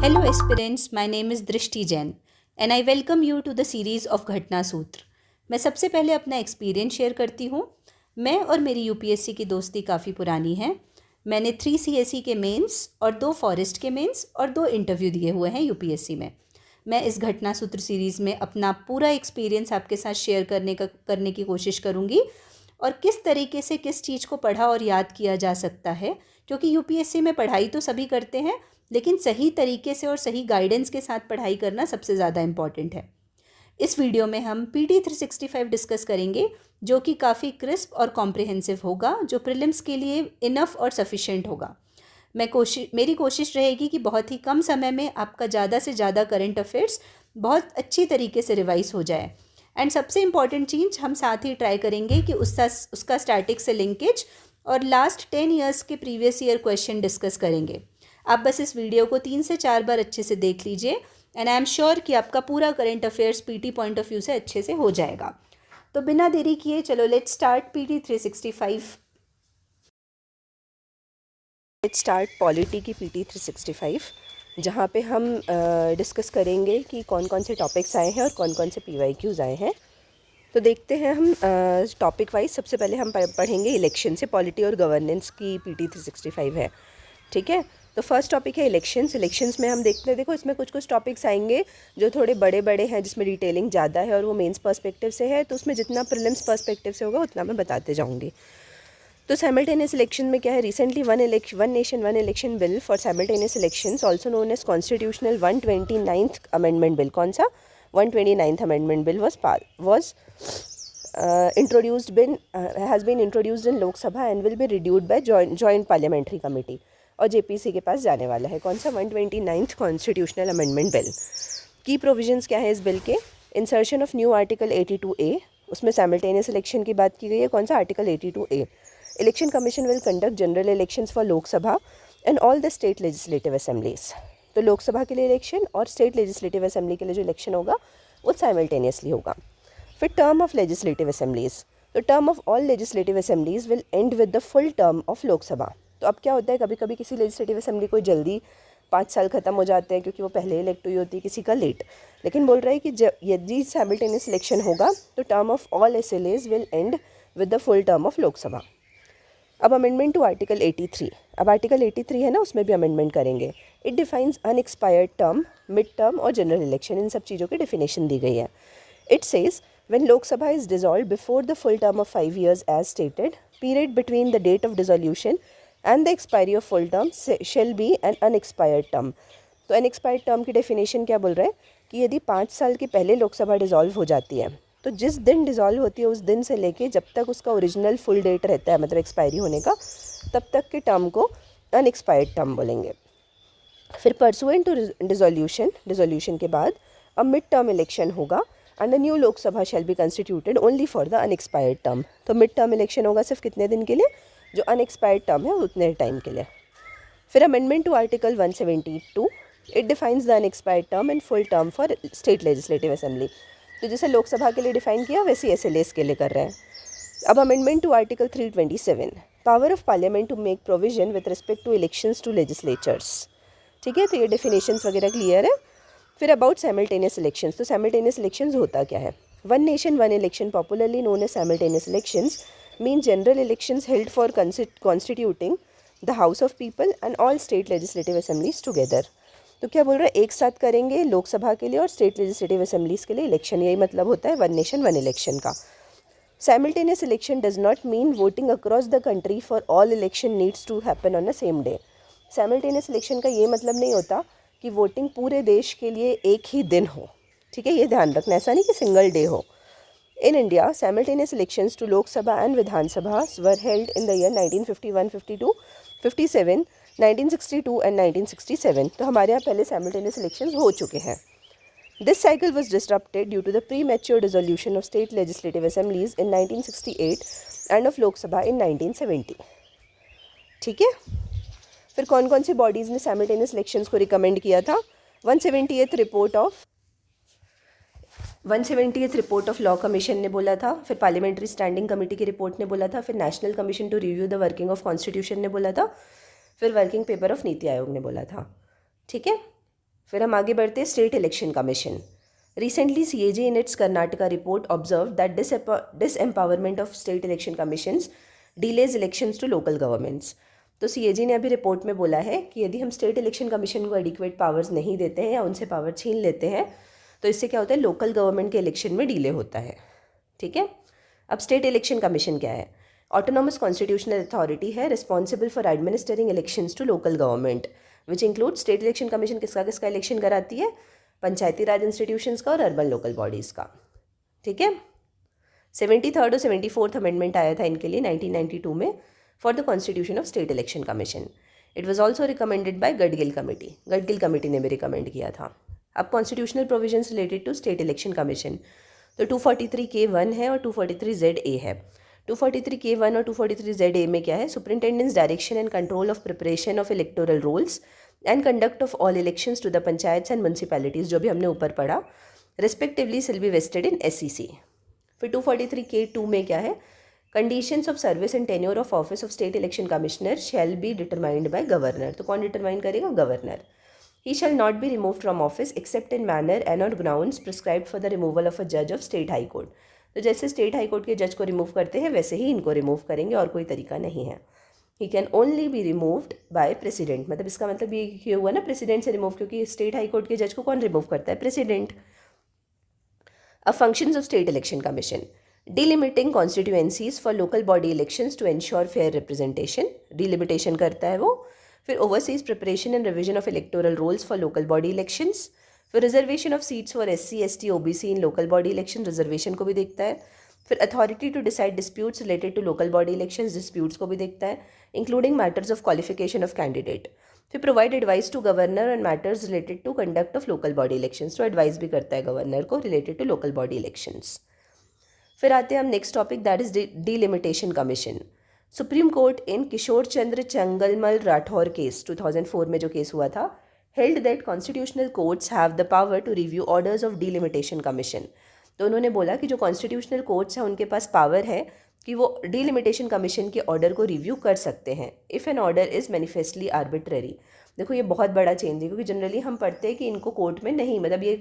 Hello aspirants, my name is Drishti Jain and I welcome you to the series of घटना सूत्र। मैं सबसे पहले अपना एक्सपीरियंस शेयर करती हूँ। मैं और मेरी यूपीएससी की दोस्ती काफ़ी पुरानी है। मैंने 3 सीएसई के मेंस और 2 फॉरेस्ट के मेंस और 2 इंटरव्यू दिए हुए हैं यूपीएससी में। मैं इस घटना सूत्र सीरीज़ में अपना पूरा एक्सपीरियंस आपके साथ शेयर करने की कोशिश करूँगी और किस तरीके से किस चीज़ को पढ़ा और याद किया जा सकता है, क्योंकि यूपीएससी में पढ़ाई तो सभी करते हैं लेकिन सही तरीके से और सही गाइडेंस के साथ पढ़ाई करना सबसे ज़्यादा इम्पॉर्टेंट है। इस वीडियो में हम PT365 डिस्कस करेंगे जो कि काफ़ी क्रिस्प और कॉम्प्रिहेंसिव होगा, जो प्रीलिम्स के लिए इनफ और सफिशेंट होगा। मेरी कोशिश रहेगी कि बहुत ही कम समय में आपका ज़्यादा से ज़्यादा करंट अफेयर्स बहुत अच्छी तरीके से रिवाइज हो जाए। एंड सबसे इम्पॉर्टेंट चीज़ हम साथ ही ट्राई करेंगे कि उसका स्टैटिक से लिंकेज और लास्ट 10 ईयर्स के प्रीवियस ईयर क्वेश्चन डिस्कस करेंगे। आप बस इस वीडियो को 3 से 4 बार अच्छे से देख लीजिए एंड आई एम श्योर कि आपका पूरा current affairs PT point of view से अच्छे से हो जाएगा। तो बिना देरी किए चलो let's start PT365। Let's start polity की PT365, जहाँ पे हम डिस्कस करेंगे कि कौन कौन से टॉपिक्स आए हैं और कौन कौन से PYQs आए हैं। तो देखते हैं हम टॉपिक वाइज। सबसे पहले हम पढ़ेंगे इलेक्शन से पॉलिटी और गवर्नेंस की PT365 है, ठीक है। तो फर्स्ट टॉपिक है इलेक्शंस में हम देखते हैं, देखो इसमें कुछ कुछ टॉपिक्स आएंगे जो थोड़े बड़े बड़े हैं, जिसमें डिटेलिंग ज़्यादा है और वो मेंस पर्सपेक्टिव से है। तो उसमें जितना प्रीलिम्स पर्सपेक्टिव से होगा उतना मैं बताते जाऊँगी। तो साइमल्टेनियस इलेक्शन में क्या है, recently one nation one election bill for simultaneous elections also known as constitutional 129th amendment bill, कौन सा 129th amendment bill was has been introduced in Lok Sabha and will be reviewed by joint parliamentary committee, और JPC के पास जाने वाला है। कौन सा 129th constitutional amendment bill की प्रोविजंस क्या है इस बिल के, insertion of new article 82A, उसमें साइमल्टेनियस इलेक्शन की बात की गई है। कौन सा article 82A, election commission will conduct general elections for Lok Sabha and all the state legislative assemblies. तो लोकसभा के लिए इलेक्शन और स्टेट लेजिस्लेटिव असेंबली के लिए जो इलेक्शन होगा वो साइमल्टेनियसली होगा। फिर टर्म ऑफ लेजिस्लेटिव असेंबलीज, तो term of all legislative assemblies will and with the full term of Lok Sabha. तो अब क्या होता है, कभी कभी किसी लेजिस्लेटिव असेंबली को जल्दी 5 साल ख़त्म हो जाते हैं क्योंकि वो पहले इलेक्ट हुई होती है, किसी का लेट। लेकिन बोल रहा है कि यदि साइमल्टेनियस इलेक्शन होगा तो term of all SLAs will and with the full term of Lok Sabha. अब अमेंडमेंट टू आर्टिकल 83, अब आर्टिकल 83 है ना, उसमें भी अमेंडमेंट करेंगे। It defines unexpired term, mid term और जनरल इलेक्शन, इन सब चीज़ों की डेफिनेशन दी गई है। It says when Lok Sabha is dissolved before the full term of 5 years as stated, period between the date of dissolution and the expiry of full term shall be an unexpired term। तो unexpired term की definition क्या बोल रहा है कि यदि 5 साल के पहले लोकसभा डिसॉल्व हो जाती है तो जिस दिन डिसॉल्व होती है उस दिन से लेके जब तक उसका ओरिजिनल फुल डेट रहता है, मतलब एक्सपायरी होने का, तब तक के टर्म को अनएक्सपायर्ड टर्म बोलेंगे। फिर परसुएंट टू डिसोल्यूशन के बाद अब मिड टर्म इलेक्शन होगा and the new Lok Sabha shall be constituted only for the unexpired term। तो मिड टर्म इलेक्शन होगा सिर्फ कितने दिन के लिए, जो अनएक्सपायर्ड टर्म है उतने टाइम के लिए। फिर amendment to article 172, it defines the unexpired term and full term for state legislative assembly. तो जैसे लोकसभा के लिए डिफाइन किया वैसे SLAs के लिए कर रहे हैं। अब amendment to article 327, power of parliament to make provision with respect to elections to legislatures, ठीक है। तो ये डेफिनेशंस वगैरह क्लियर है। फिर अबाउट साइमल्टेनियस इलेक्शंस, तो साइमल्टेनियस इलेक्शंस होता क्या है, one nation one election popularly known as simultaneous elections mean general elections held for constituting the house of people and all state legislative assemblies together. तो क्या बोल रहा है, एक साथ करेंगे लोकसभा के लिए और स्टेट लेजिस्लेटिव असेंबलीज के लिए इलेक्शन, यही मतलब होता है वन नेशन वन इलेक्शन का। Simultaneous election does not mean voting across the country for all election needs to happen on the same day. Simultaneous election का ये मतलब नहीं होता कि वोटिंग पूरे देश के लिए एक ही दिन हो, ठीक है, ये ध्यान रखना, ऐसा नहीं कि सिंगल डे हो। In India simultaneous elections to Lok Sabha and Vidhan Sabha were held in the year 1951, 52, 57, 1962 and 1967। तो हमारे यहाँ पहले साइमल्टेनियस इलेक्शंस हो चुके हैं। This cycle was disrupted due to the premature dissolution of state legislative assemblies in 1968 and of Lok Sabha in 1970, ठीक है। फिर कौन कौन सी बॉडीज़ ने साइमल्टेनियस इलेक्शंस को रिकमेंड किया था, 170th report of law commission ने बोला था, फिर पार्लियामेंट्री स्टैंडिंग कमेटी की रिपोर्ट ने बोला था, फिर national commission to review the working of constitution ने बोला था, फिर working paper of NITI Aayog ने बोला था, ठीक है। फिर हम आगे बढ़ते हैं state election commission. Recently, CAG in its Karnataka report observed that disempowerment of state election commissions delays elections to local governments. तो CAG ने अभी रिपोर्ट में बोला है कि यदि हम स्टेट इलेक्शन कमीशन को एडिक्वेट पावर्स नहीं देते हैं या उनसे पावर छीन लेते हैं तो इससे क्या होता है, लोकल गवर्नमेंट के इलेक्शन में डिले होता है. ठीक है. अब स्टेट इलेक्शन कमीशन क्या है? ऑटोनॉमस कॉन्स्टिट्यूशनल अथॉरिटी है responsible for administering elections to local government which include state election commission किसका किसका इलेक्शन कराती है? पंचायती राज इंस्टीट्यूशंस का और अर्बन लोकल बॉडीज़ का. ठीक है. 73rd और 74th अमेंडमेंट आया था इनके लिए 1992 में for the constitution of state election commission. It was also recommended by Gadgil committee. Gadgil committee ने भी रिकमेंड किया था. अब constitutional provisions related to state election commission तो 243K1 है और 243ZA है. 243K1 और 243ZA में क्या है? Superintendents direction and control of preparation of electoral rolls and conduct of all elections to the panchayats and municipalities, जो भी हमने ऊपर पढ़ा, respectively will be vested in SEC. फिर 243K2 में क्या है? Conditions of service and tenure of office of state election commissioner shall be determined by governor. तो कौन डिटरमाइन करेगा? Governor. He shall not be removed from office except in manner and on grounds prescribed for the removal of a judge of state high court. तो जैसे state high court के जज को remove करते हैं वैसे ही इनको रिमूव करेंगे और कोई तरीका नहीं है. He can only be removed by president. मतलब इसका मतलब ये हुआ ना प्रेसिडेंट से रिमूव, क्योंकि स्टेट हाई कोर्ट के जज को कौन रिमूव करता है? प्रेसिडेंट. अब functions of state election commission: delimiting constituencies for local body elections to ensure fair representation. Delimitation करता है वो. फिर oversees preparation and revision of electoral rolls for local body elections. फिर reservation of seats for SC ST OBC in local body election, reservation को भी देखता है. फिर authority to decide disputes related to local body elections, disputes को भी देखता है, including matters of qualification of candidate. फिर provide advice to governor on matters related to conduct of local body elections. तो एडवाइस भी करता है गवर्नर को related to local body elections. फिर आते हैं हम next topic, that is delimitation commission. Supreme court in Kishore Chandra Changalmal Rathore case 2004 में जो केस हुआ था, held that constitutional courts have the power to review orders of delimitation commission. तो उन्होंने बोला कि जो कॉन्स्टिट्यूशनल कोर्ट्स हैं उनके पास पावर है कि वो डिलिमिटेशन कमीशन के ऑर्डर को रिव्यू कर सकते हैं if an order is manifestly arbitrary. देखो ये बहुत बड़ा चेंज है, क्योंकि जनरली हम पढ़ते हैं कि इनको कोर्ट में नहीं, मतलब ये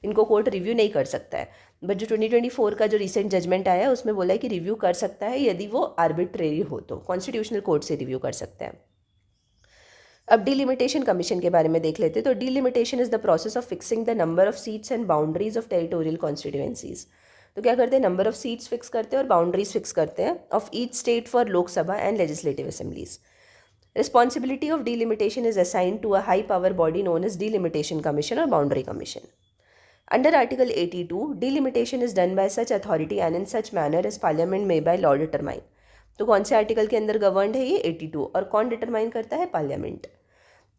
इनको कोर्ट रिव्यू नहीं कर सकता है. बट जो 2024 का जो रिसेंट जजमेंट आया है उसमें बोला है कि रिव्यू कर सकता है यदि वो आर्बिट्रेरी हो, तो कॉन्स्टिट्यूशनल कोर्ट से रिव्यू कर सकता है. अब डिलिमिटेशन कमीशन के बारे में देख लेते हैं. तो delimitation is the process of fixing the number of seats and boundaries of territorial constituencies. तो क्या करते हैं? नंबर ऑफ सीट्स फिक्स करते हैं और बाउंड्रीज फिक्स करते हैं of each state for Lok Sabha and legislative assemblies. Responsibility of delimitation is assigned to a high power body known as delimitation commission और boundary commission. Under Article 82, delimitation is done by such authority and in such manner as Parliament may by law determine. तो कौन से article के अंदर governed है ये? 82. और कौन डिटरमाइन करता है? Parliament.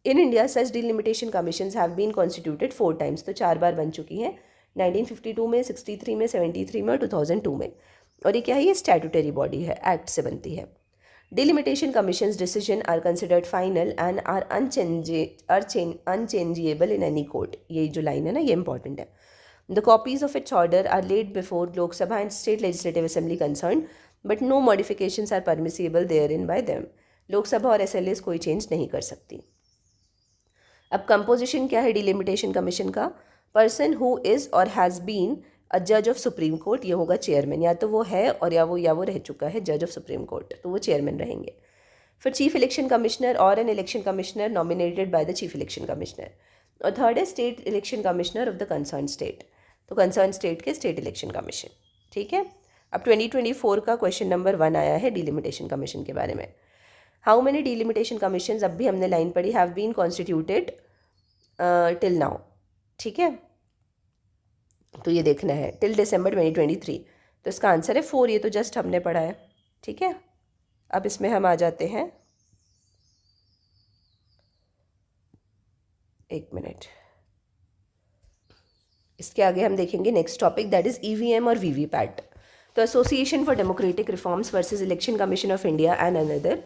In India such delimitation commissions have been constituted 4 times. तो 4 बार बन चुकी हैं, 1952 में, 63 में, 73 में और 2002 में. और ये क्या है? ये स्टैट्यूटरी बॉडी है, एक्ट से बनती है. Delimitation commissions decision are considered final and are unchangeable in any court. ये जो लाइन है ना, ये इंपॉर्टेंट है. The copies of its order are laid before Lok Sabha and State Legislative Assembly concerned, but no modifications are permissible therein by them. लोक सभा और SLAs कोई चेंज नहीं कर सकती. अब कंपोजिशन क्या है डिलिमिटेशन कमीशन का? पर्सन हु इज़ और हैज़ बीन अ जज ऑफ सुप्रीम कोर्ट, ये होगा चेयरमैन. या तो वो है और या वो रह चुका है जज ऑफ सुप्रीम कोर्ट, तो वो चेयरमैन रहेंगे. फिर चीफ इलेक्शन कमिश्नर और an election commissioner nominated by the chief election commissioner. और थर्ड है state election commissioner of the concern state. तो कंसर्न स्टेट के स्टेट इलेक्शन कमीशन. ठीक है. अब 2024 का क्वेश्चन नंबर 1 आया है डिलिमिटेशन कमीशन के बारे में. हाउ मेनी डिलिमिटेशन कमीशंस, अब भी हमने लाइन पढ़ी, have been constituted till now. ठीक है. तो ये देखना है टिल December 2023. तो इसका आंसर है 4. ये तो जस्ट हमने पढ़ा है. ठीक है. अब इसमें हम आ जाते हैं, एक मिनट, इसके आगे हम देखेंगे next topic, that is EVM और VVPAT. तो association for democratic reforms versus election commission of India and another,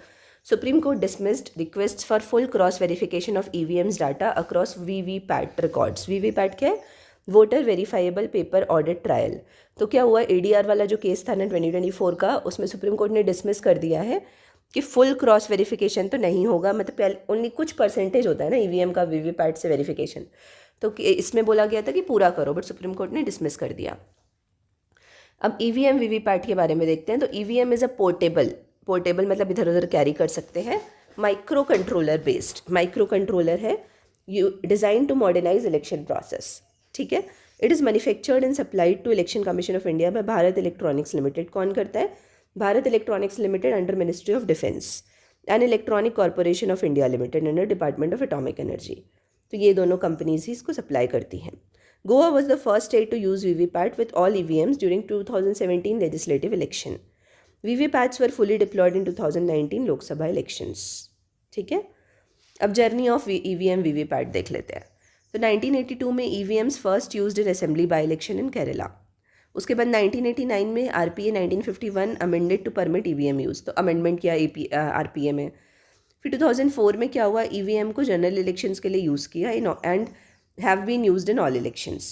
supreme court dismissed request for full cross verification of EVM's data across VVPAT records. VVPAT क्या है? Voter verifiable paper audit trial. तो क्या हुआ? ADR वाला जो case था ना 2024 का, उसमें सुप्रीम कोर्ट ने डिसमिस कर दिया है कि फुल क्रॉस वेरिफिकेशन तो नहीं होगा, मतलब पहले ओनली कुछ परसेंटेज होता है ना ईवीएम का वीवीपैट से वेरिफिकेशन, तो इसमें बोला गया था कि पूरा करो, बट सुप्रीम कोर्ट ने डिसमिस कर दिया। अब ईवीएम वीवीपैट के बारे में देखते हैं। तो ईवीएम इज़ अ पोर्टेबल मतलब इधर उधर कैरी कर सकते हैं, micro controller based, micro controller है, you design to modernise election process, ठीक है। It is manufactured and supplied to election commission of India by Bharat electronics limited. कौन करता है? Bharat electronics limited under ministry of defence and electronic corporation of India limited under department of atomic energy. तो ये दोनों companies ही इसको supply करती हैं। Goa was the first state to use VVPAT with all EVMs during 2017 legislative election. VVPATs were fully deployed in 2019 लोक सभा elections. ठीक है, अब जर्नी ऑफ EVM VVPAT देख लेते हैं। तो 1982 में EVMs first used in assembly by election in Kerala. उसके बाद 1989 में RPA 1951 amended to permit EVM use, तो अमेंडमेंट किया RPA में। फिर 2004 में क्या हुआ, EVM को जनरल इलेक्शंस के लिए यूज़ किया and have been used in all elections.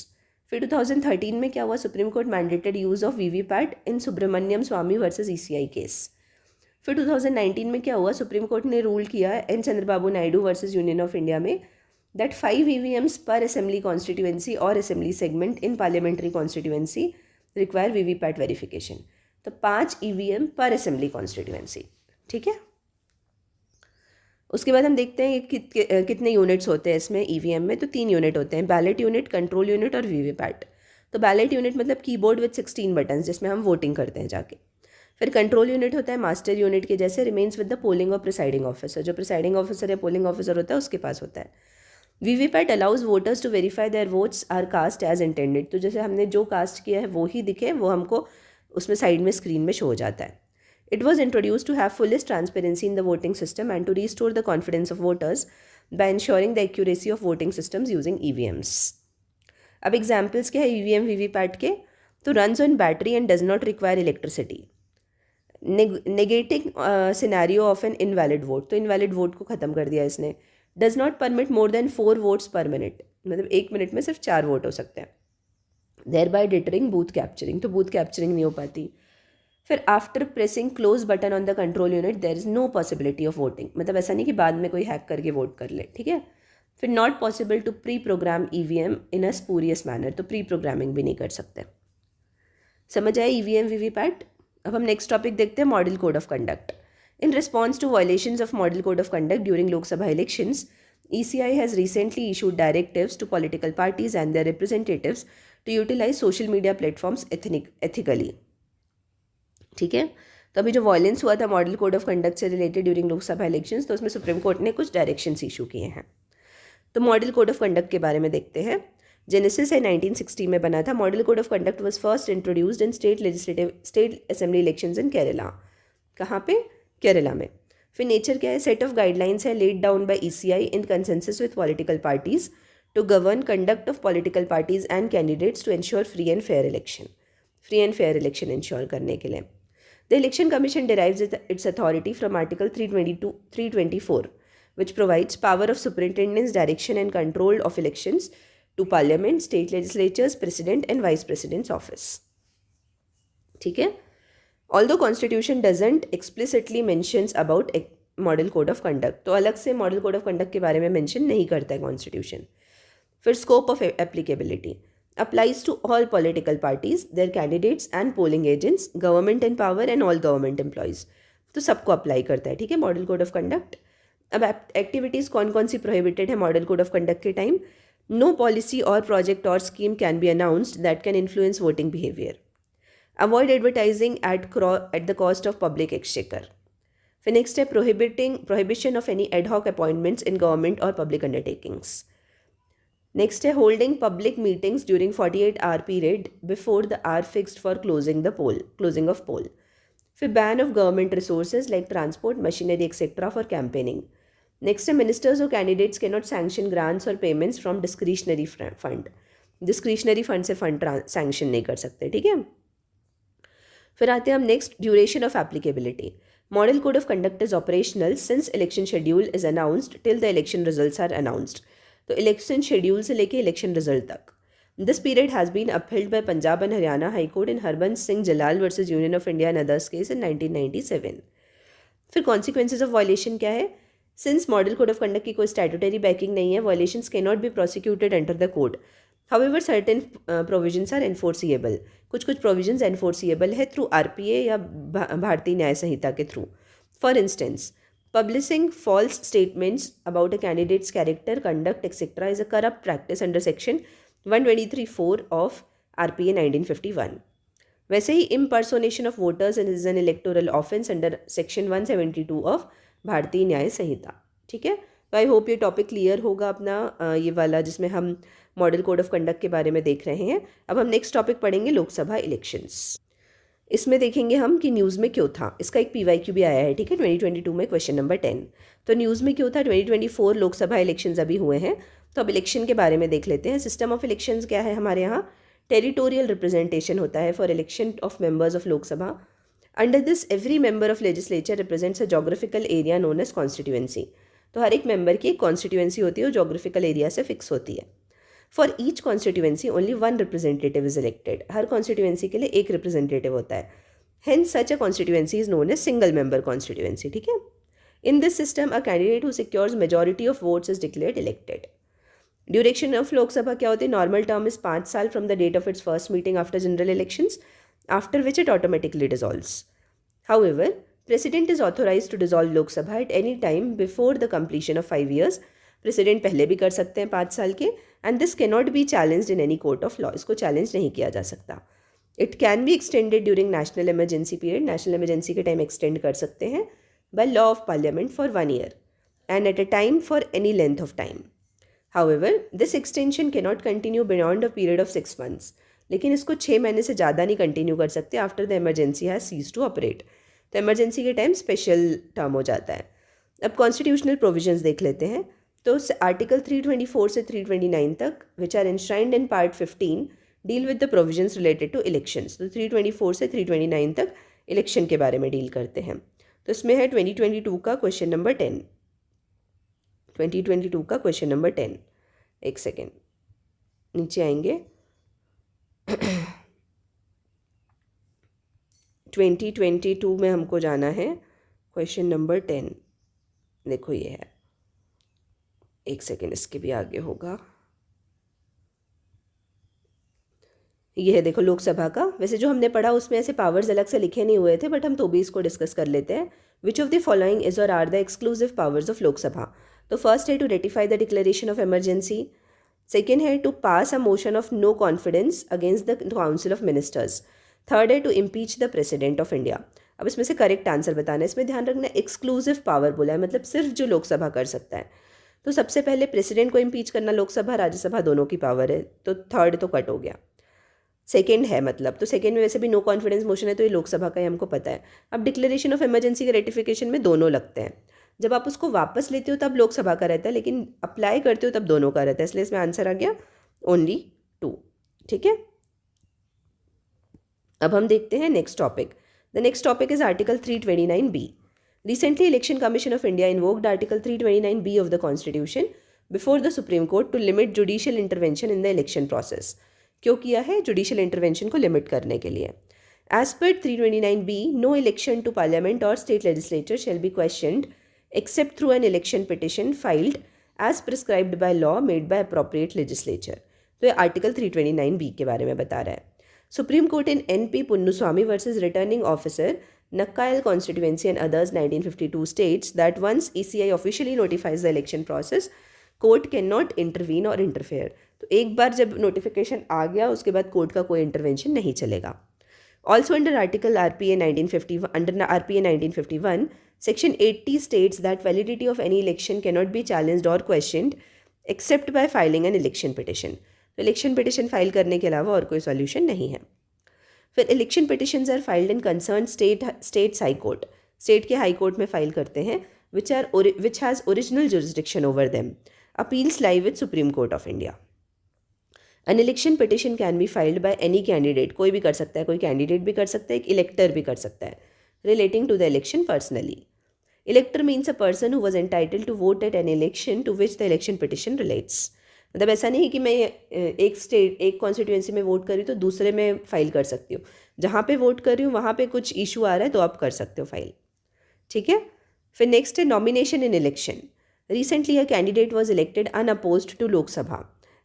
फिर 2013 में क्या हुआ, supreme court mandated use of VVPAT in Subramaniam Swamy versus ECI case. फिर 2019 में क्या हुआ, सुप्रीम कोर्ट ने रूल किया N Chandrababu Naidu versus union of India में दैट 5 EVMs पर असेंबली कॉन्स्टिट्यूएंसी और assembly segment in parliamentary constituency require VVPAT verification. तो 5 EVM पर असेंबली कॉन्स्टिट्यूएंसी, ठीक है। उसके बाद हम देखते हैं कितने यूनिट्स होते हैं इसमें EVM में। तो 3 यूनिट होते हैं, बैलेट यूनिट, कंट्रोल यूनिट और वीवीपैट। तो बैलेट यूनिट मतलब कीबोर्ड विद 16 बटन्स जिसमें हम वोटिंग करते हैं जाके। फिर कंट्रोल यूनिट होता है मास्टर यूनिट के जैसे, रिमेन्स विद द पोलिंग और प्रिसाइडिंग ऑफिसर, जो प्रिसाइडिंग ऑफिसर या पोलिंग ऑफिसर होता है उसके पास होता है। VVPAT allows voters to verify their votes are cast as intended, तो जैसे हमने जो कास्ट किया है वो ही दिखे, वो हमको उसमें साइड में स्क्रीन में शो हो जाता है। It was introduced to have fullest transparency in the voting system and to restore the confidence of voters by ensuring the accuracy of voting systems using EVMs. अब एग्जाम्पल्स क्या है EVM VVPAT के? तो runs on battery and does not require electricity. Negating scenario of an invalid vote, तो invalid vote को ख़त्म कर दिया इसने. Does not permit more than 4 votes per minute, मतलब 1 मिनट में सिर्फ 4 वोट हो सकते हैं. Thereby deterring booth capturing, तो booth capturing नहीं हो पाती. फिर after pressing close button on the control unit there is no possibility of voting, मतलब ऐसा नहीं कि बाद में कोई हैक करके वोट कर ले, ठीक है। फिर not possible to pre program EVM in a spurious manner, तो प्री प्रोग्रामिंग भी नहीं कर सकते। समझ आए EVM VVPAT। अब हम नेक्स्ट टॉपिक देखते हैं, model code of conduct. In response to violations of model code of conduct during Lok Sabha elections, ECI has recently issued directives to political parties and their representatives to utilize social media platforms ethically. ठीक है, तो अभी जो violence हुआ था model code of conduct से related during Lok Sabha elections, तो उसमें सुप्रीम कोर्ट ने कुछ डायरेक्शंस इशू किए हैं। तो मॉडल कोड ऑफ कंडक्ट के बारे में देखते हैं। जेनेसिस है 1960 में बना था। Model code of conduct was first introduced in state assembly elections in Kerala. कहाँ पे? केरला में। फिर नेचर क्या है? सेट ऑफ गाइडलाइंस है laid down by ECI in consensus with political parties to govern conduct of political parties and candidates to ensure free and fair election ensure करने के लिए। The Election Commission derives its authority from Article 324, which provides power of superintendence, direction and control of elections to Parliament, state legislatures, President and Vice President's office. ठीक है? Although Constitution doesn't explicitly mentions about Model Code of Conduct, तो अलग से Model Code of Conduct के बारे में mention नहीं करता है Constitution. फिर Scope of Applicability applies to all political parties, their candidates and polling agents, government in power and all government employees. तो सबको अप्लाई करता है, ठीक है, मॉडल कोड ऑफ कंडक्ट। अब एक्टिविटीज़ कौन कौन सी प्रोहिबिटेड है मॉडल कोड ऑफ कंडक्ट के टाइम? नो पॉलिसी और प्रोजेक्ट और scheme can be announced that can influence voting behaviour. Avoid advertising at the cost of public exchequer. फिर next है prohibition of any ad hoc appointments in government और public undertakings. Next है holding public meetings during 48 hour period before the hour fixed for closing of poll. फिर ban of government resources like transport, machinery etcetera for campaigning. Next है ministers और candidates can not sanction grants और payments from discretionary fund. Discretionary fund से fund sanction नहीं कर सकते, ठीक है। फिर आते हैं हम next, duration of applicability. Model code of conduct is operational since election schedule is announced till the election results are announced. तो इलेक्शन शेड्यूल से लेके इलेक्शन रिजल्ट तक। This period has been upheld by Punjab and Haryana high court in Harbans Singh Jalal versus union of India and others case in 1997। फिर consequences of violation क्या है? Since model code of conduct की कोई statutory backing नहीं है, violations can not be prosecuted under the code. However certain provisions are enforceable, कुछ provisions enforceable है through RPA या भारतीय न्याय संहिता के through. For instance, publishing false statements about a candidate's character, conduct, etc. is a corrupt practice under section 123(4) of RPA 1951. वैसे ही impersonation of voters is an electoral offense under section 172 of भारतीय न्याय संहिता। ठीक है, तो I hope ये topic clear होगा अपना, ये वाला जिसमें हम मॉडल कोड ऑफ कंडक्ट के बारे में देख रहे हैं। अब हम नेक्स्ट टॉपिक पढ़ेंगे लोकसभा इलेक्शंस। इसमें देखेंगे हम कि न्यूज़ में क्यों था, इसका एक पीवाईक्यू भी आया है। ठीक है, 2022 में क्वेश्चन नंबर 10। तो न्यूज़ में क्यों था, 2024 लोकसभा इलेक्शंस अभी हुए हैं, तो अब इलेक्शन के बारे में देख लेते हैं। सिस्टम ऑफ इलेक्शंस क्या है हमारे यहाँ? टेरिटोरियल रिप्रेजेंटेशन होता है for election of members of Lok Sabha. Under this every member of legislature represents a geographical area known as constituency. तो हर एक मेंबर की एक कॉन्स्टिट्यूएंसी होती है, वो जोग्राफिकल एरिया से फिक्स होती है। For each constituency only one representative is elected. Her constituency के लिए एक रिप्रेजेंटेटिव होता है। Hence, such a constituency is known as single member constituency. ठीक है, in this system, a candidate who secures majority of votes is declared elected. Duration of Lok Sabha क्या होती है? Normal term is 5 साल from the date of its first meeting after general elections, after which it automatically dissolves. However, President is authorized to dissolve Lok Sabha at any time before the completion of 5 years. President पहले भी कर सकते हैं 5 साल के, and this cannot be challenged in any court of law. इसको challenge नहीं किया जा सकता। It can be extended during national emergency period. National emergency के टाइम एक्सटेंड कर सकते हैं by law of parliament for 1 year and eight a time for any length of time. However this extension can not continue beyond a period of 6 months। लेकिन इसको 6 महीने से ज़्यादा नहीं कंटिन्यू कर सकते after the emergency has cease to operate. तो emergency के टाइम स्पेशल टर्म हो जाता है। अब कॉन्स्टिट्यूशनल प्रोविजंस देख लेते हैं। तो आर्टिकल 324 से 329 तक which are enshrined in part 15 deal with the provisions related to elections. तो 324 से 329 तक इलेक्शन के बारे में डील करते हैं। तो इसमें है 2022 का क्वेश्चन नंबर 10। 2022 का क्वेश्चन नंबर 10, एक सेकेंड नीचे आएंगे। 2022 में हमको जाना है क्वेश्चन नंबर 10। देखो ये है, एक सेकेंड इसके भी आगे होगा। ये है देखो लोकसभा का। वैसे जो हमने पढ़ा उसमें ऐसे पावर्स अलग से लिखे नहीं हुए थे, बट हम तो भी इसको डिस्कस कर लेते हैं। Which of the following is और are the exclusive powers of Lok Sabha? तो फर्स्ट है to ratify the declaration of emergency. Second है to pass a motion of no confidence against the council of ministers. Third है to impeach the president of India. अब इसमें से correct answer बताना है। इसमें ध्यान रखना एक्सक्लूसिव पावर बोला है, मतलब सिर्फ जो लोकसभा कर सकता है। तो सबसे पहले प्रेसिडेंट को इम्पीच करना लोकसभा राज्यसभा दोनों की पावर है, तो थर्ड तो कट हो गया। सेकेंड है मतलब, तो सेकेंड में वैसे भी नो कॉन्फिडेंस मोशन है, तो ये लोकसभा का ही हमको पता है। अब डिक्लेरेशन ऑफ इमरजेंसी के रेटिफिकेशन में दोनों लगते हैं। जब आप उसको वापस लेते हो तब लोकसभा का रहता है, लेकिन अप्लाई करते हो तब दोनों का रहता है, इसलिए इसमें आंसर आ गया ओनली 2। ठीक है, अब हम देखते हैं next topic. The next topic is article 329B। Recently, Election Commission of India invoked Article 329B of the Constitution before the Supreme Court to limit judicial intervention in the election process. क्यों किया है? Judicial intervention को limit करने के लिए। As पर 329B, no election to parliament और state legislature shall be questioned except through an election petition filed as prescribed by law made by appropriate legislature. तो ये आर्टिकल 329B के बारे में बता रहा है। Supreme court in NP Punnuswamy versus returning officer Nakkayal constituency and others 1952 states that once ECI officially notifies the election process, court cannot intervene or interfere. तो एक बार जब नोटिफिकेशन आ गया उसके बाद कोर्ट का कोई इंटरवेंशन नहीं चलेगा। Also under article RPA 1951 section 80 states that validity of any election cannot be challenged or questioned except by filing an election petition. तो इलेक्शन पिटिशन फाइल करने के अलावा और कोई सॉल्यूशन नहीं है। फिर election petitions are filed in concern states high court. State के हाई कोर्ट में फाइल करते हैं which has original jurisdiction over them. Appeals lie with supreme court of India. An election petition can be filed by any candidate. कोई भी कर सकता है, कोई कैंडिडेट भी कर सकता है, एक इलेक्टर भी कर सकता है, relating to the election personally. Elector means a person who was entitled to vote at an election to which the election petition relates. मतलब ऐसा नहीं है कि मैं एक कॉन्स्टिट्यूएंसी में वोट करी तो दूसरे में फाइल कर सकती हूँ। जहाँ पे वोट कर रही हूँ वहाँ पे कुछ इशू आ रहा है तो आप कर सकते हो फाइल। ठीक है, फिर नेक्स्ट है nomination in election. Recently, a candidate was elected unopposed to Lok Sabha,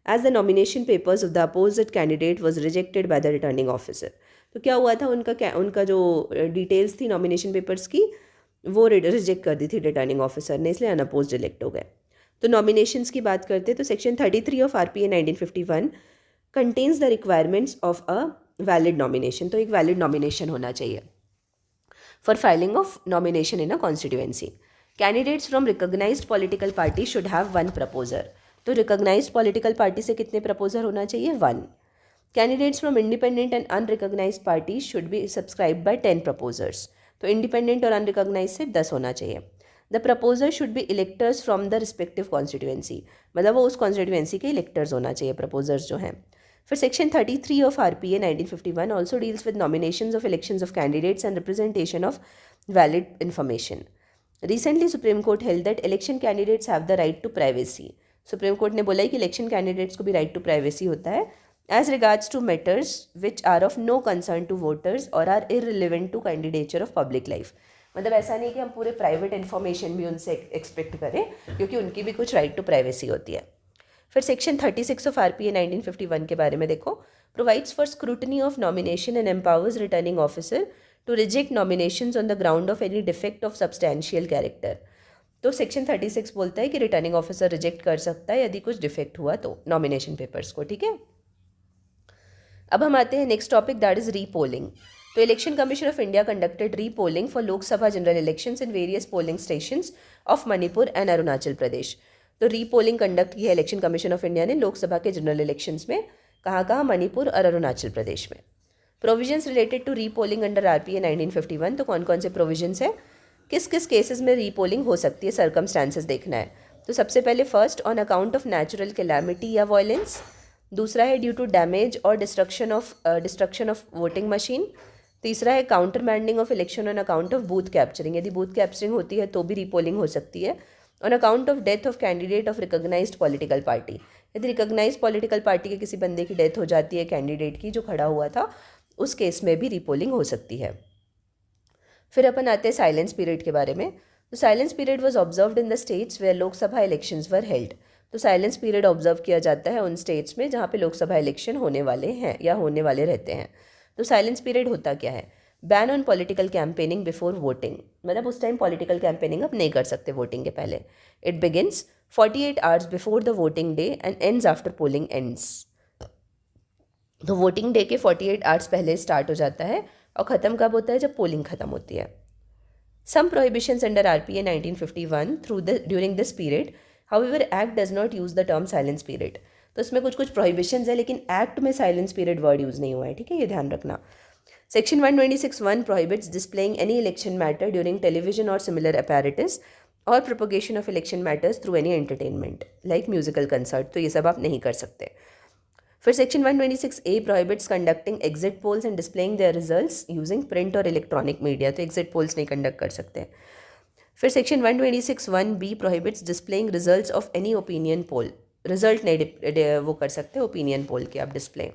as the nomination papers of the opposite candidate was rejected by the returning officer. तो क्या हुआ था, उनका जो डिटेल्स थी नॉमिनेशन पेपर्स की वो रिजेक्ट कर दी थी रिटर्निंग ऑफिसर ने, इसलिए अनअपोज्ड इलेक्ट हो गए. तो नॉमिनेशंस की बात करते तो section 33 of RPA 1951 contains the requirements of a valid nomination. तो एक वैलिड नॉमिनेशन होना चाहिए for filing of nomination in a constituency. Candidates from recognised political party should have 1 proposer. तो रिकॉग्नाइज्ड पॉलिटिकल पार्टी से कितने प्रपोजर होना चाहिए? 1. Candidates from independent and unrecognised party should be subscribe by 10 proposers. तो independent और unrecognise से 10 होना चाहिए. The proposer should be electors from the respective constituency, मतलब वो उस कॉन्स्टिट्यूएंसी के इलेक्टर्स होना चाहिए प्रपोजर्स जो हैं. फिर section 33 of RPA 1951 also deals with nominations of elections of candidates and representation of valid information. Recently, Supreme Court held that election candidates have the right to privacy. Supreme court ने बोला है कि election candidates को भी right to privacy होता है as regards to matters which are of no concern to voters और are irrelevant to candidature of public life. मतलब ऐसा नहीं कि हम पूरे प्राइवेट इन्फॉर्मेशन भी उनसे एक्सपेक्ट करें, क्योंकि उनकी भी कुछ राइट टू प्राइवेसी होती है. फिर सेक्शन 36 ऑफ RPA 1951 के बारे में देखो. Provides for scrutiny of nomination and empowers returning officer to reject nominations on the ground of any defect of substantial character. तो सेक्शन 36 बोलता है कि रिटर्निंग ऑफिसर रिजेक्ट कर सकता है यदि कुछ डिफेक्ट हुआ तो नॉमिनेशन पेपर्स को. ठीक है, अब हम आते हैं next topic, that is repolling. तो election commission of India conducted repolling for Lok Sabha general elections in various polling stations of Manipur and Arunachal Pradesh. तो रीपोलिंग कंडक्ट की है इलेक्शन कमीशन ऑफ इंडिया ने लोकसभा के जनरल इलेक्शंस में. कहाँ, मणिपुर और अरुणाचल प्रदेश में. Provisions related to repolling under RPA 1951. तो कौन कौन से प्रोविजंस है, किस किस केसेस में रीपोलिंग हो सकती है, सर्कमस्टांसेस देखना है. तो सबसे पहले first, on account of natural calamity या वायलेंस. दूसरा है ड्यू टू डैमेज और डिस्ट्रक्शन ऑफ वोटिंग मशीन. तीसरा है countermanding of election on account of booth capturing. यदि बूथ कैप्चरिंग होती है तो भी रीपोलिंग हो सकती है. On account of death of candidate of recognised political party. यदि रिकॉग्नाइज्ड पॉलिटिकल पार्टी के किसी बंदे की डेथ हो जाती है कैंडिडेट की जो खड़ा हुआ था, उस केस में भी रीपोलिंग हो सकती है. फिर अपन आते हैं साइलेंस पीरियड के बारे में. तो silence period was observed in the states where Lok Sabha elections were held. तो साइलेंस पीरियड ऑब्जर्व किया जाता है उन स्टेट्स में जहाँ पे लोकसभा इलेक्शन होने वाले हैं या होने वाले रहते हैं. तो साइलेंस पीरियड होता क्या है? Ban on political campaigning before voting, मतलब उस टाइम पॉलिटिकल कैंपेनिंग आप नहीं कर सकते वोटिंग के पहले. It begins 48 hours before the voting day and ends after polling ends. तो वोटिंग डे के 48 आवर्स पहले स्टार्ट हो जाता है और ख़त्म कब होता है? जब पोलिंग ख़त्म होती है. Some prohibitions under RPA 1951 during this period, however act does not use the term silence period. तो इसमें कुछ प्रोहिबिशंस है लेकिन एक्ट में साइलेंस पीरियड वर्ड यूज़ नहीं हुआ है. ठीक है, ये ध्यान रखना. Section 126(1) prohibits displaying any election matter during television और सिमिलर अपैरेटस और propagation of election matters through any entertainment like musical concert. तो ये सब आप नहीं कर सकते. फिर section 126A prohibits conducting exit polls and displaying their results using print और इलेक्ट्रॉनिक मीडिया. तो एग्जिट पोल्स नहीं कंडक्ट कर सकते. फिर section 126(1)B prohibits displaying results of any opinion poll. Result नहीं वो कर सकते ओपिनियन पोल के आप डिस्प्ले.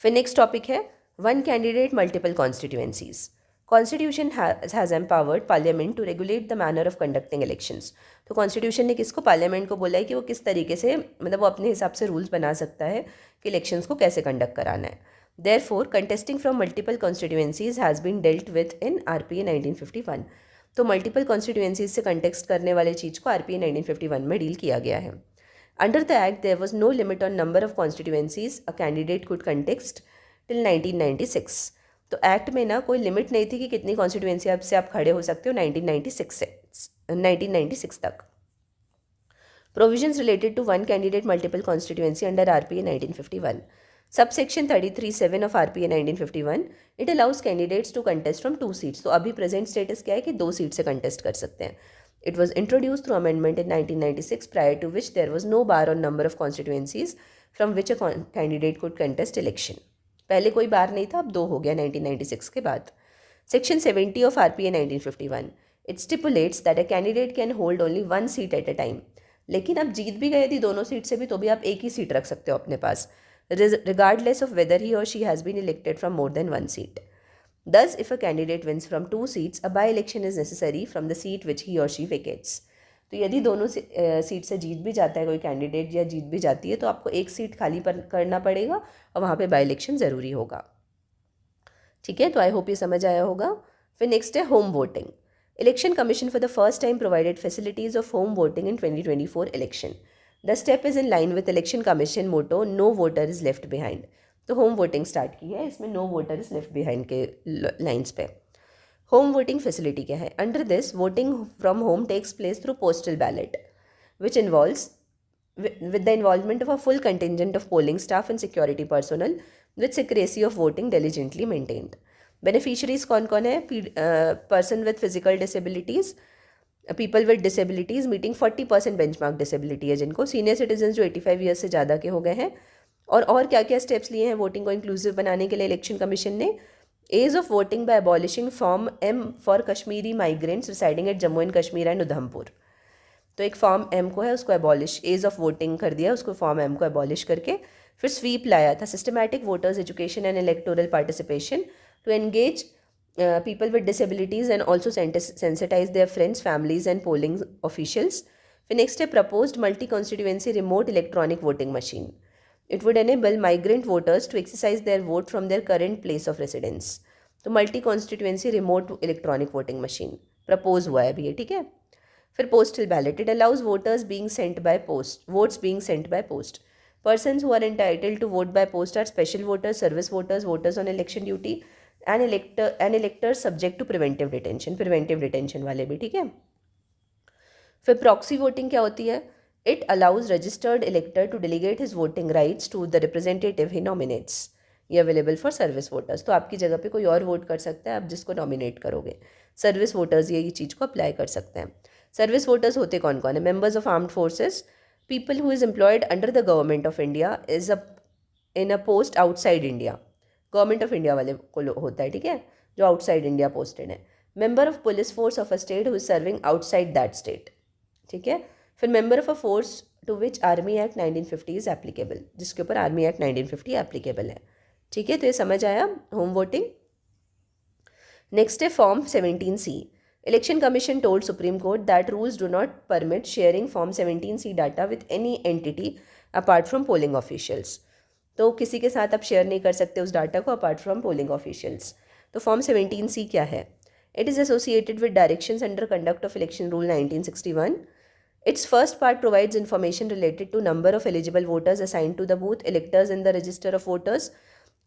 फिर नेक्स्ट टॉपिक है one candidate multiple constituencies. Constitution has empowered parliament to regulate the manner of conducting elections. तो कॉन्स्टिट्यूशन ने किसको? पार्लियामेंट को बोला है कि वो किस तरीके से, मतलब वो अपने हिसाब से रूल्स बना सकता है कि इलेक्शंस को कैसे कंडक्ट कराना है. Therefore contesting from multiple constituencies has been dealt with in RPA 1951. तो मल्टीपल कॉन्स्टिट्यूएंसीज से कंटेस्ट करने वाले चीज़ को RPA 1951 में डील किया गया है. Under the act there was no limit on number of constituencies a candidate could contest till 1996. तो एक्ट में ना कोई लिमिट नहीं थी कि कितनी कॉन्स्टिट्यूएंसी से आप खड़े हो सकते हो 1996 तक. Provisions related to one candidate multiple constituency under RPA 1951. Subsection 33(7) of RPA 1951 it allows candidates to contest from 2 seats. तो अभी प्रेजेंट स्टेटस क्या है कि 2 सीट से कंटेस्ट कर सकते हैं. It was introduce through amendment in 1996 prior to which there was no bar on number of constituencies from which a candidate could contest election. पहले कोई बार नहीं था, अब 2 हो गया 1996 के बाद. Section 70 of RPA 1951 it stipulates that a candidate can hold only 1 seat at a time. लेकिन आप जीत भी गए यदि दोनों सीट से भी, तो भी आप एक ही सीट रख सकते हो अपने पास, regardless of whether he or she has been elected from more than 1 seat. Thus, if a candidate wins from 2 seats, a by-election is necessary from the seat which he or she vacates. तो यदि दोनों seat से जीत भी जाता है कोई candidate या जीत भी जाती है तो आपको एक सीट खाली करना पड़ेगा और वहाँ पे बाई इलेक्शन ज़रूरी होगा. ठीक है, तो आई होप ये समझ आया होगा. फिर नेक्स्ट है home voting. Election commission for the first time provided facilities of home voting in 2024 election. The step is in line with election commission motto no voter is left behind. तो home voting start की है, इसमें no voter is left behind के lines पे. Home voting facility क्या है? Under this voting from home takes place through postal ballot which involves with the involvement of a full contingent of polling staff and security personnel with secrecy of voting diligently maintained. Beneficiaries कौन है? Person with physical disabilities, people with disabilities meeting 40% benchmark disability है जिनको, senior citizens जो 85 years से ज़्यादा के हो गए हैं. और क्या क्या स्टेप्स लिए हैं वोटिंग को इंक्लूसिव बनाने के लिए इलेक्शन कमीशन ने? Ease of voting by abolishing form M for Kashmiri migrants residing at Jammu and Kashmir and Udhampur. तो एक फॉर्म M को है उसको एबॉलिश, एज ऑफ वोटिंग कर दिया उसको, फॉर्म M को एबॉलिश करके फिर स्वीप लाया था, systematic voters education and electoral participation to engage people with disabilities and also sensitize their friends, families and polling officials. फिर नेक्स्ट है proposed multi-constituency remote electronic voting machine. It would enable migrant voters to exercise their vote from their current place of residence. तो multi-constituency remote electronic voting machine propose हुआ है अभी ये, ठीक है. फिर postal ballot. It allows voters being sent by post, votes being sent by post. Persons who are entitled to vote by post are special voters, service voters, voters on election duty and electors subject to preventive detention वाले भी, ठीक है. फिर proxy voting क्या होती है? It allows registered elector to delegate his voting rights to the representative he nominates. ये available for service voters. तो आपकी जगह पे कोई और वोट कर सकता है, आप जिसको नॉमिनेट करोगे. सर्विस वोटर्स ये चीज़ को अप्लाई कर सकते हैं. सर्विस वोटर्स होते कौन कौन है? Members of armed forces, people who is employed under the government of India is in a post outside India. Government of India वाले को होता है, ठीक है, जो आउटसाइड इंडिया पोस्टेड है. Member of police force of a state who is serving outside that state, ठीक है. फिर member of a force to which army act 1950 is applicable, जिसके ऊपर आर्मी एक्ट 1950 एप्लीकेबल है, ठीक है. तो ये समझ आया होम वोटिंग. नेक्स्ट है form 17C. Election Commission told Supreme Court that rules do not permit sharing Form 17C data with any entity apart from polling officials. तो किसी के साथ आप शेयर नहीं कर सकते उस डाटा को अपार्ट फ्रॉम पोलिंग ऑफिशियल्स. तो फॉर्म 17C क्या है? It is associated with directions under conduct of election rule 1961. Its first part provides information related to number of eligible voters assigned to the booth, electors in the register of voters,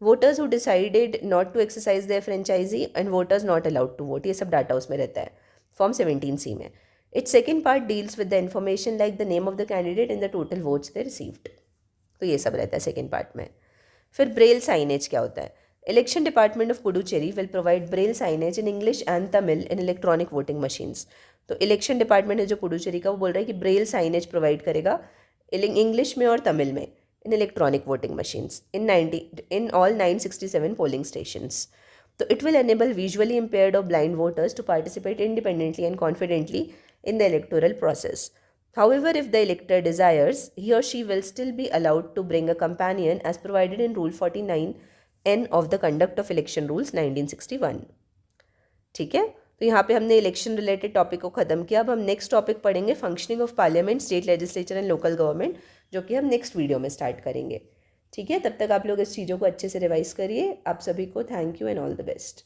voters who decided not to exercise their franchisee and voters not allowed to vote. ये सब data उसमें रहता है form 17C में. Its second part deals with the information like the name of the candidate and the total votes they received. तो ये सब रहता है सेकेंड पार्ट में. फिर ब्रेल साइनेज क्या होता है? Election department of Puducherry will provide Braille signage in English and Tamil in electronic voting machines. तो इलेक्शन डिपार्टमेंट है जो पुडुचेरी का, वो बोल रहा है कि ब्रेल साइनेज प्रोवाइड करेगा इंग्लिश में और तमिल में in electronic voting machines in all 967 polling stations. So it will enable visually impaired or blind voters to participate independently and confidently in the electoral process. However, if the elector desires, he or she will still be allowed to bring a companion as provided in Rule 49N of the Conduct of Election Rules 1961. ठीक है, तो यहाँ पे हमने election related topic को ख़त्म किया. अब हम नेक्स्ट टॉपिक पढ़ेंगे functioning of parliament, state legislature and local government, जो कि हम नेक्स्ट वीडियो में स्टार्ट करेंगे. ठीक है, तब तक आप लोग इस चीज़ों को अच्छे से रिवाइज करिए. आप सभी को thank you and all the best.